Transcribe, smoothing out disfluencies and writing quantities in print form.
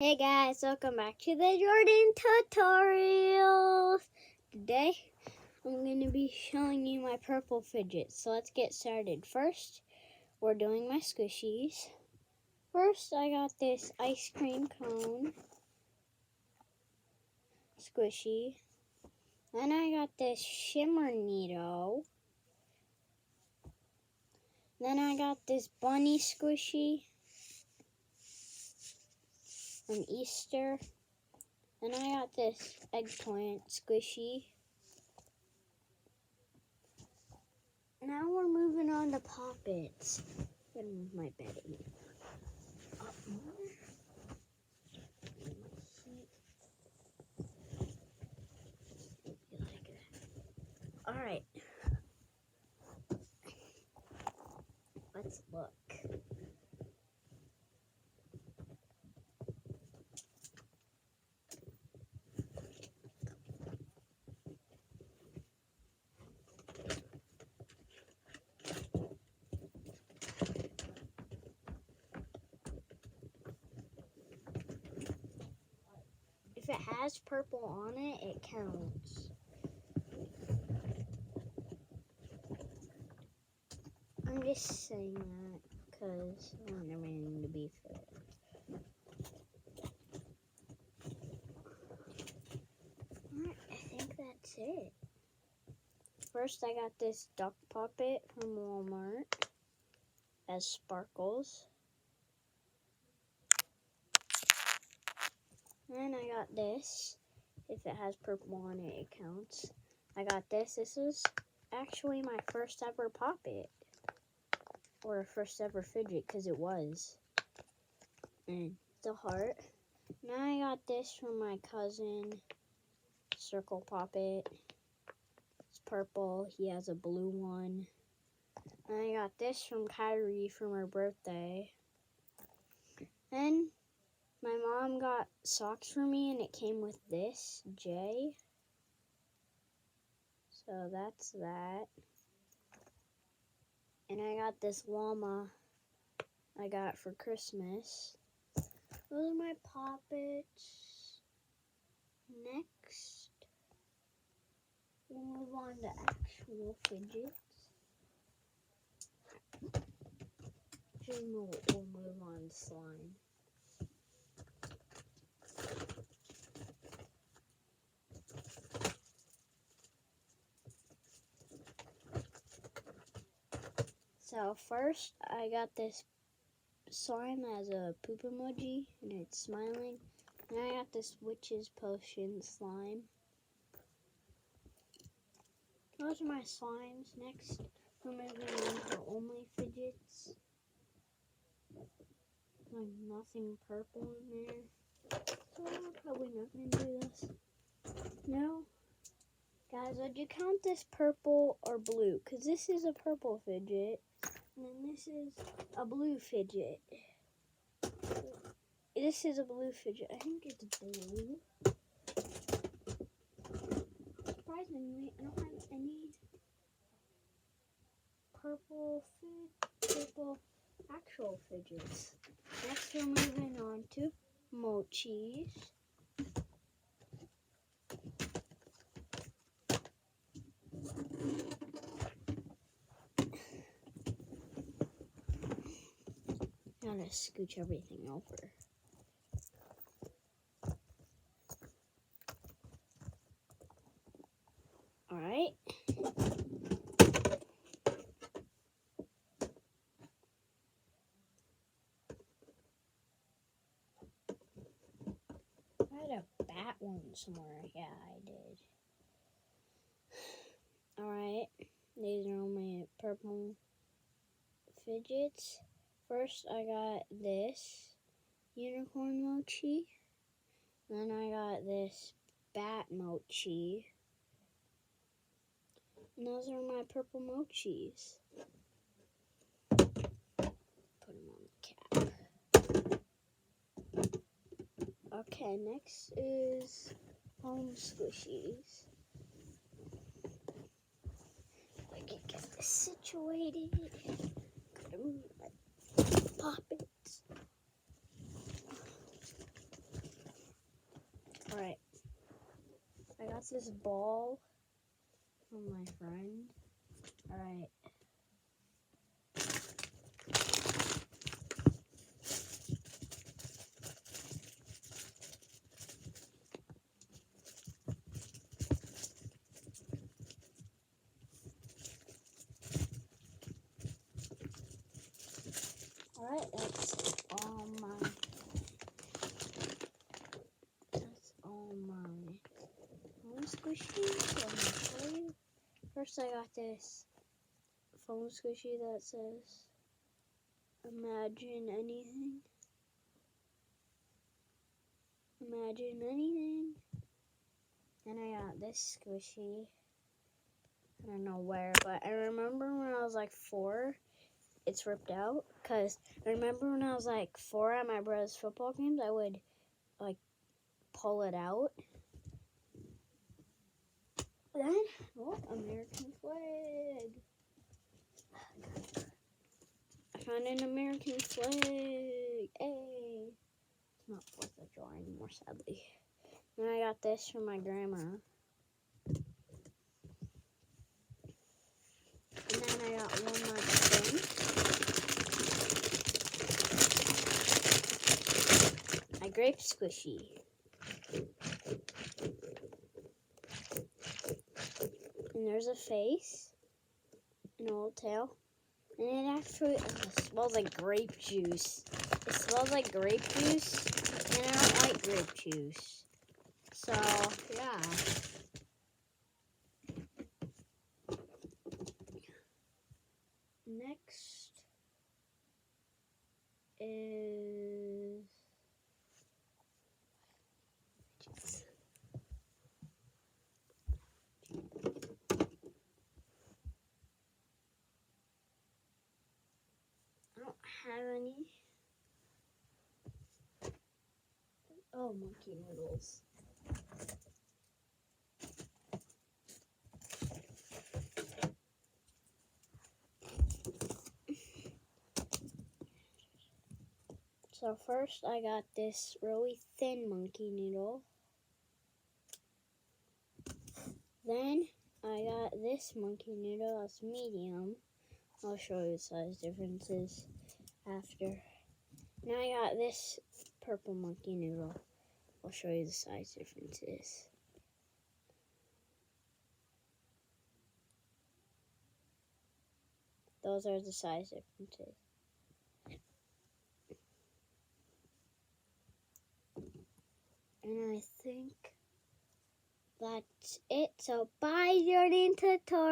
Hey guys, welcome back to the Jordin tutorials. Today, I'm going to be showing you my purple fidgets. So let's get started. First, we're doing my squishies. First, I got this ice cream cone squishy. Then I got this shimmer needle. Then I got this bunny squishy from Easter. Then I got this eggplant squishy. Now we're moving on to poppets. I'm gonna move my bedding up more. Like that. Alright. Let's look. If it has purple on it, it counts. I'm just saying that because I want everything to be fair. Alright, I think that's it. First, I got this duck puppet from Walmart. It has sparkles. Then I got this. If it has purple on it, it counts. I got this. This is actually my first ever poppet. Or first ever fidget, because it was. And the heart. Now I got this from my cousin. Circle poppet. It's purple. He has a blue one. And I got this from Kyrie from her birthday. Then my mom got socks for me, and it came with this, J. So that's that. And I got this llama I got for Christmas. Those are my poppets. Next, we'll move on to actual fidgets. Actually, we'll move on to slime. So first, I got this slime as a poop emoji, and it's smiling. And I got this witch's potion slime. Those are my slimes. Next, we're moving on to only fidgets. Like nothing purple in there. So I'm probably not going to do this. No. Guys, would you count this purple or blue? Because this is a purple fidget. And then this is a blue fidget. This is a blue fidget. I think it's blue. Surprisingly, I don't have any purple actual fidgets. Next, we're moving on to mochis. Gotta scooch everything over. Alright. I had a bat one somewhere. Yeah, I did. Alright. These are all my purple fidgets. First, I got this unicorn mochi. Then I got this bat mochi. And those are my purple mochis. Put them on the cap. Okay, next is home squishies. I can get this situated. Gotta move my poppets. Alright. I got this ball from my friend. Alright. Alright, that's all my phone squishies. I'm gonna show you. First, I got this phone squishy that says "Imagine anything." Imagine anything. And I got this squishy. I don't know where, but I remember when I was like 4, it's ripped out. Because I remember when I was like 4 at my brother's football games, I would like pull it out. Then, American flag. I found an American flag. Hey. It's not 4th of July anymore, sadly. And I got this from my grandma. And then I got one more thing. A grape squishy. And there's a face, an old tail, and it actually smells like grape juice. It smells like grape juice, and I don't like grape juice. So, yeah. Next is I don't have any. Oh, monkey noodles. So first I got this really thin monkey noodle. Then I got this monkey noodle that's medium. I'll show you the size differences after. Now I got this purple monkey noodle. I'll show you the size differences. Those are the size differences. And I think that's it. So bye, Jordin tutorial.